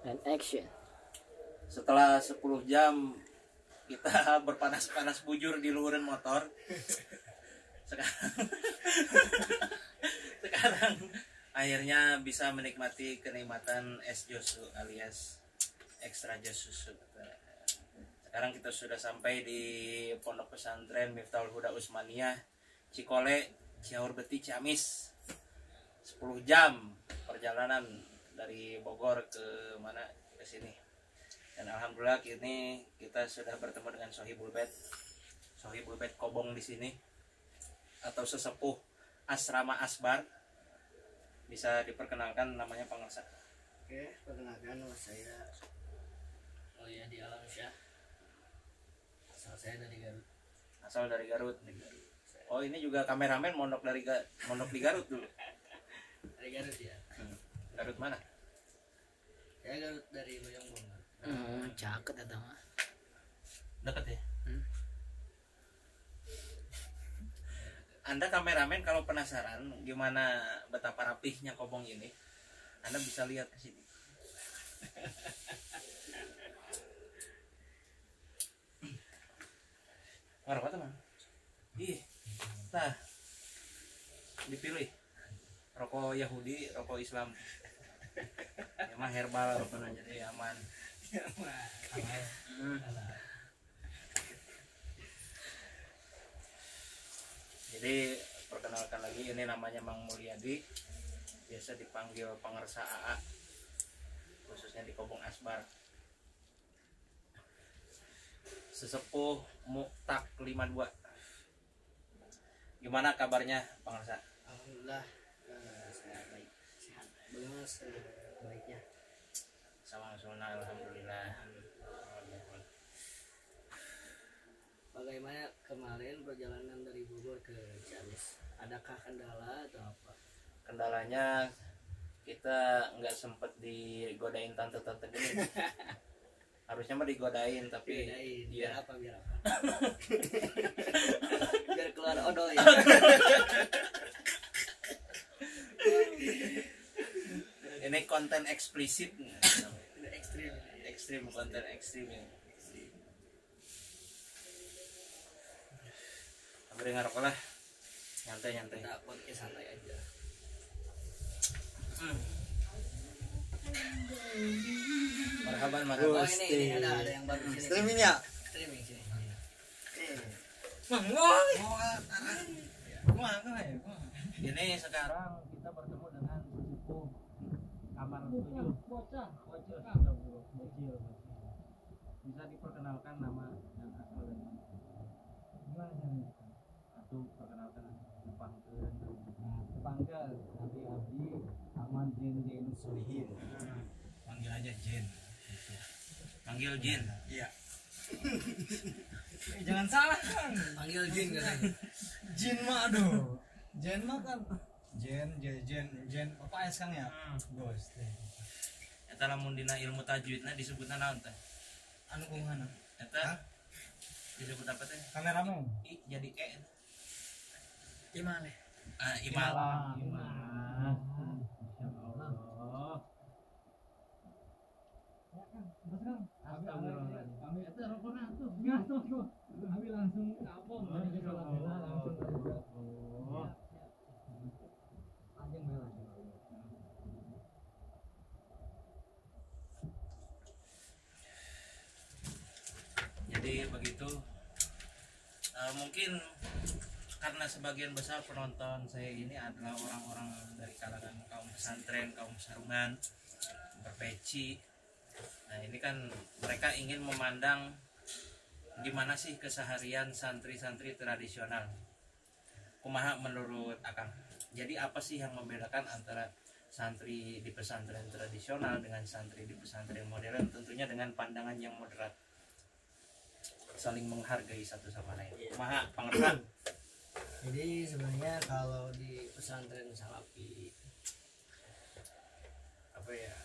and action. Setelah 10 jam kita berpanas-panas bujur di luhuran motor. Sekarang akhirnya bisa menikmati kenikmatan es josu alias ekstra jus susu. Sekarang kita sudah sampai di Pondok Pesantren Miftahul Huda Usmaniyah Cikole, Ciaur Beti, Ciamis. 10 jam perjalanan dari Bogor ke mana, ke sini. Dan alhamdulillah kini kita sudah bertemu dengan Sohibul Bait Kobong di sini, atau sesepuh asrama Asbar. Bisa diperkenalkan namanya Pangersa. Oke, perkenalkan nama saya di Alam Syah. Asal saya dari Garut. Asal dari Garut. Oh, ini juga kameramen mondok di Garut dulu. Dari Garut ya. Garut mana? Ya Garut dari Bojongbong. Caket atau mah? Dekat ya. Anda kameramen kalau penasaran gimana betapa rapihnya Kobong ini, Anda bisa lihat ke sini. Ngarep apa teman? Ih, tah dipilih rokok Yahudi, rokok Islam. Emang herbal rokoknya jadi aman. Jadi perkenalkan lagi, ini namanya Mang Mulyadi, biasa dipanggil Pangersa AA, khususnya di Kobong Asbar. Sesepuh Muktak 52. Gimana kabarnya Pangersa? Alhamdulillah, saya baik, sehat. Bagaimana baiknya? Sama sunnah, alhamdulillah. Bagaimana kemarin perjalanan dari Bogor ke Ciamis? Adakah kendala atau apa? Kendalanya kita nggak sempet digodain tante-tante gini. Harusnya mah digodain, tapi biar apa? Biar keluar odol ya. Ini konten eksplisit. Ekstrim Konten ekstrim ya. Beri ngarok lah, nyantai. Kita podcast santai aja. Marhaban. Oh, ini ada yang baru sini. Streaming Sini. Ini sekarang kita bertemu dengan sesepuh kamar 7. Bocil. Bisa diperkenalkan nama dan asal dari mana? Atau perkenalkan Panggil Nabi Abdi Ahmad Jin Solihin. Panggil aja Jin. Panggil Jin. Iya. Jangan salah kan. Panggil Jin katanya. Jin mah aduh. Jin mah kan. Jen apa es kang ya? Bos. Eta lamun dina ilmu tajwidna disebutna naon teh? Anu kumaha? Eta disebut apa teh? Kameramen. Jadi Gimana? Imal. Jadi begitu. Mungkin karena sebagian besar penonton saya ini adalah orang-orang dari kalangan kaum pesantren, kaum sarungan, berpeci. Nah, ini kan mereka ingin memandang gimana sih keseharian santri-santri tradisional. Kumaha menurut Akang? Jadi apa sih yang membedakan antara santri di pesantren tradisional dengan santri di pesantren modern? Tentunya dengan pandangan yang moderat, saling menghargai satu sama lain. Kumaha Pangersan? Jadi sebenarnya kalau di pesantren Salafi apa ya?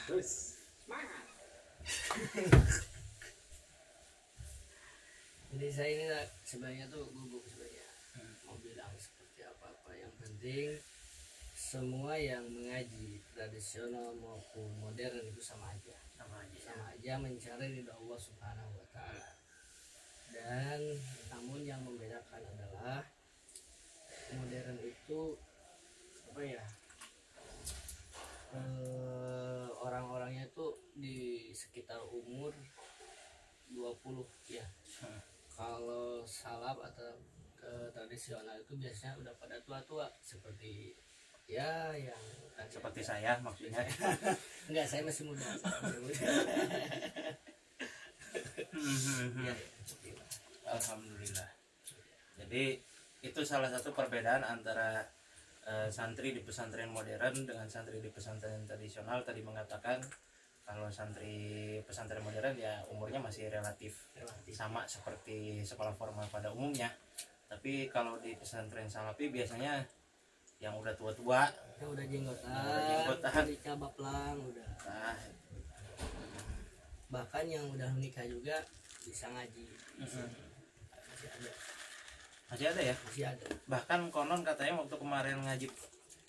Terus. Jadi saya ini sebenarnya tuh gugup sebenarnya mau bilang seperti apa yang penting semua yang mengaji tradisional maupun modern itu sama aja mencari ridho Allah Subhanahu wa taala. Dan namun yang membedakan adalah modern itu apa ya, orang-orangnya itu di sekitar umur 20 ya. Kalau salaf atau tradisional itu biasanya udah pada tua-tua seperti ya yang Seperti saya maksudnya. enggak, saya masih muda. Ya, seperti itu. Alhamdulillah. Jadi itu salah satu perbedaan antara santri di pesantren modern dengan santri di pesantren tradisional. Tadi mengatakan kalau santri pesantren modern ya umurnya masih relatif sama seperti sekolah formal pada umumnya. Tapi kalau di pesantren salafi biasanya yang udah tua-tua, yang udah jenggotan, nikah baplang udah. nah, Bahkan yang udah menikah juga bisa ngaji. Masih ada. masih ada. Bahkan konon katanya waktu kemarin ngaji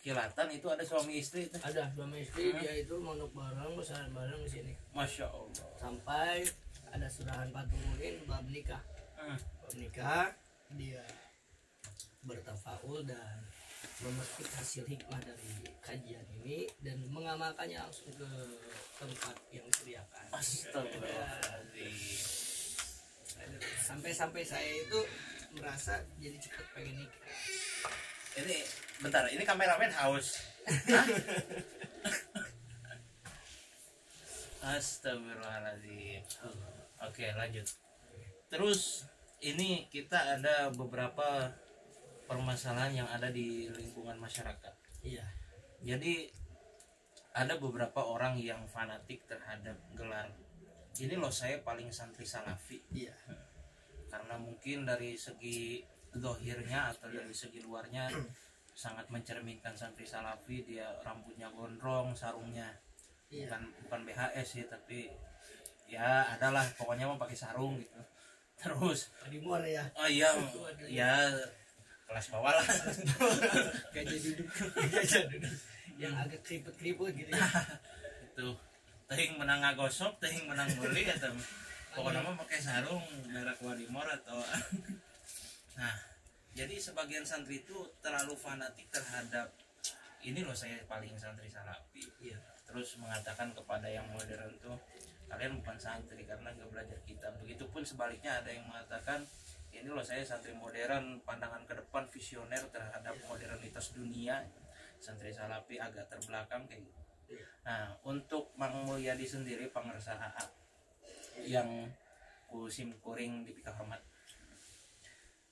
kilatan itu ada suami istri itu. Ada suami istri, dia itu mondok bareng, besaran bareng di sini. Masya Allah. Sampai ada surahan patungulin bab nikah. Bab nikah dia bertafaul dan memetik hasil hikmah dari kajian ini dan mengamalkannya langsung ke tempat yang disediakan. Astagfirullahaladzim. Sampai saya itu merasa jadi cepat pengen nikah. Ini bentar, ini kameramen haus. Astagfirullahaladzim. Oke, lanjut. Terus ini kita ada beberapa permasalahan yang ada di lingkungan masyarakat. Iya. Jadi ada beberapa orang yang fanatik terhadap gelar ini loh, saya paling santri salafi. Iya. Karena mungkin dari segi dohirnya atau dari segi luarnya sangat mencerminkan santri salafi. Dia rambutnya gondrong, sarungnya bukan BHS sih, tapi ya adalah pokoknya mau pakai sarung gitu. Terus Tadi muar ya. oh iya ya kelas bawah lah. Gajah duduk. Yang agak keriput-keriput gitu ya. Itu tehing menang ngagosok, tehing menang beli atau pokoknya mah pakai sarung merek Wadimor atau nah, jadi sebagian santri itu terlalu fanatik terhadap ini loh, saya paling santri salafi. Iya. Terus mengatakan kepada yang modern tuh kalian bukan santri karena nggak belajar kitab. Begitupun sebaliknya ada yang mengatakan ini loh, saya santri modern, pandangan ke depan, visioner terhadap modernitas dunia. Santri salafi agak terbelakang kayak gitu. Nah, untuk Mang Mulyadi sendiri pangersa AA yang kusim kuring di pika hormat,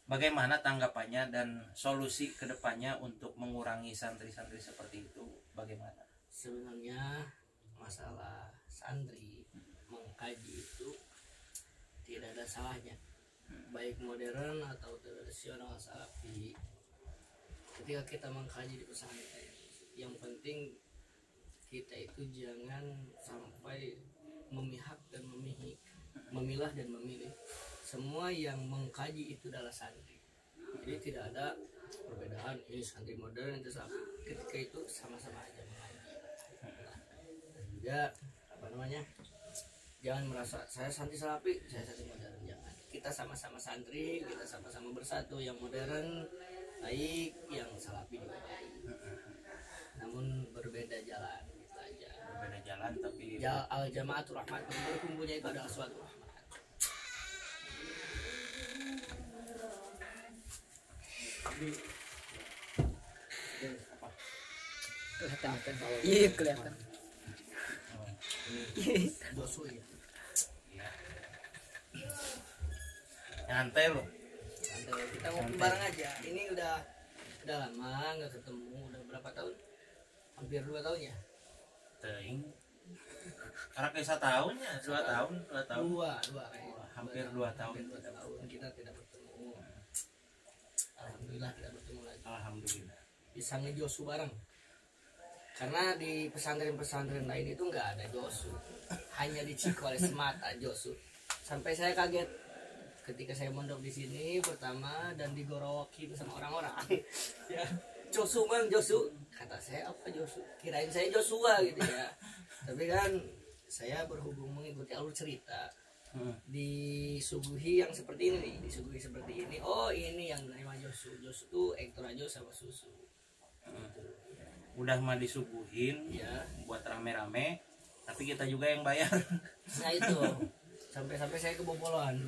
bagaimana tanggapannya dan solusi kedepannya untuk mengurangi santri-santri seperti itu bagaimana? Sebenarnya masalah santri mengkaji itu tidak ada salahnya, baik modern atau tradisional salafi. Ketika kita mengkaji di pesantren, yang penting kita itu jangan sampai memihak dan memihik, memilah dan memilih. Semua yang mengkaji itu adalah santri. Jadi tidak ada perbedaan ini santri modern itu salafi. Ketika itu sama-sama aja mengaji. Dan juga apa namanya? Jangan merasa saya santri salafi, saya santri modern, jangan. Kita sama-sama santri, kita sama-sama bersatu. Yang modern baik, yang salafi juga baik. Namun berbeda jalan, gitu aja. Berbeda jalan tapi Al jamaatul rahmat, berkumpulnya itu adalah suatu rahmat. Kelihatan kan? Iya kelihatan. Josu ya. nyantai loh. Santai, kita ngopi bareng aja. Ini udah lama nggak ketemu, udah berapa tahun? Hampir 2 tahun ya. Teing. Karena kisah tahunnya 2 tahun. Dua kayaknya. Hampir 2 tahun. Hampir 2 tahun kita tidak bertemu. Alhamdulillah kita bertemu lagi. Alhamdulillah. Bisa ngejosu bareng. Karena di pesantren-pesantren lain itu nggak ada josu, hanya di Cikoles semata josu. Sampai saya kaget ketika saya mondok di sini pertama dan digorokin sama orang-orang. Ya, Josu mang Josu, kata saya apa Josu, kirain saya Joshua gitu ya. Tapi kan saya berhubung mengikuti alur cerita, disuguhi yang seperti ini nih, disuguhi seperti ini. Oh ini yang menerima Josu, Josu tuh Ektor aja sama susu. Udah mah disuguhin Ya, buat rame-rame, tapi kita juga yang bayar. nah itu sampai saya kebobolan.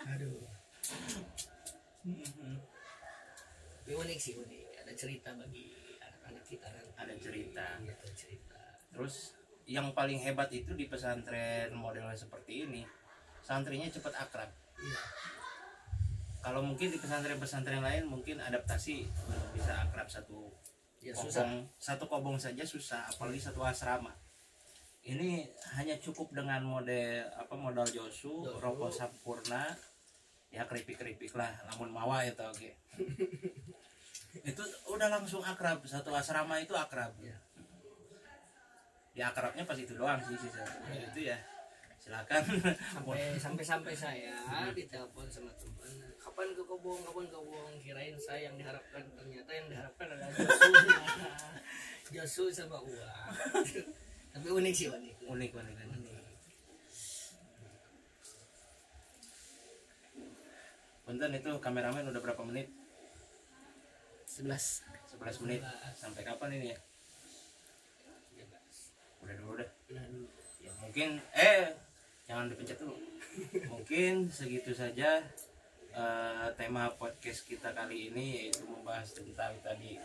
Aduh. Tapi unik sih, unik. Ada cerita bagi anak-anak kita kan. Ada cerita. Iya, ada cerita. Terus yang paling hebat itu di pesantren modelnya seperti ini, santrinya cepat akrab. Iya. Kalau mungkin di pesantren-pesantren lain mungkin adaptasi untuk bisa akrab Ya susah. satu kobong saja susah, apalagi satu asrama. Ini hanya cukup dengan modal Josu, rokok sampurna, ya keripik-keripik lah, namun mawa itu oke. Itu udah langsung akrab, satu asrama itu akrab. Ya akrabnya pas itu doang sih itu ya. Silakan. Sampai saya ditelepon sama teman, kapan ke Kobong, kirain saya yang diharapkan, ternyata yang diharapkan adalah Josu. Josu sama uang. Tapi unik sih, Unik. Punten itu kameramen udah berapa menit? 11. 11 menit. Sampai kapan ini ya? Udah dulu dah. Ya mungkin jangan dipencet dulu. Mungkin segitu saja tema podcast kita kali ini, yaitu membahas tentang tadi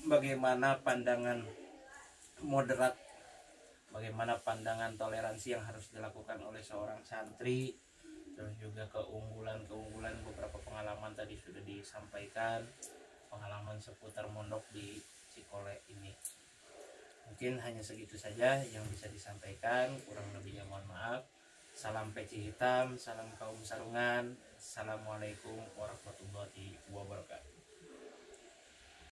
bagaimana pandangan moderat, bagaimana pandangan toleransi yang harus dilakukan oleh seorang santri, terus juga keunggulan beberapa pengalaman tadi sudah disampaikan, pengalaman seputar mondok di Cikole ini. Mungkin hanya segitu saja yang bisa disampaikan, kurang lebihnya mohon maaf. Salam peci hitam, salam kaum sarungan. Assalamualaikum warahmatullahi wabarakatuh.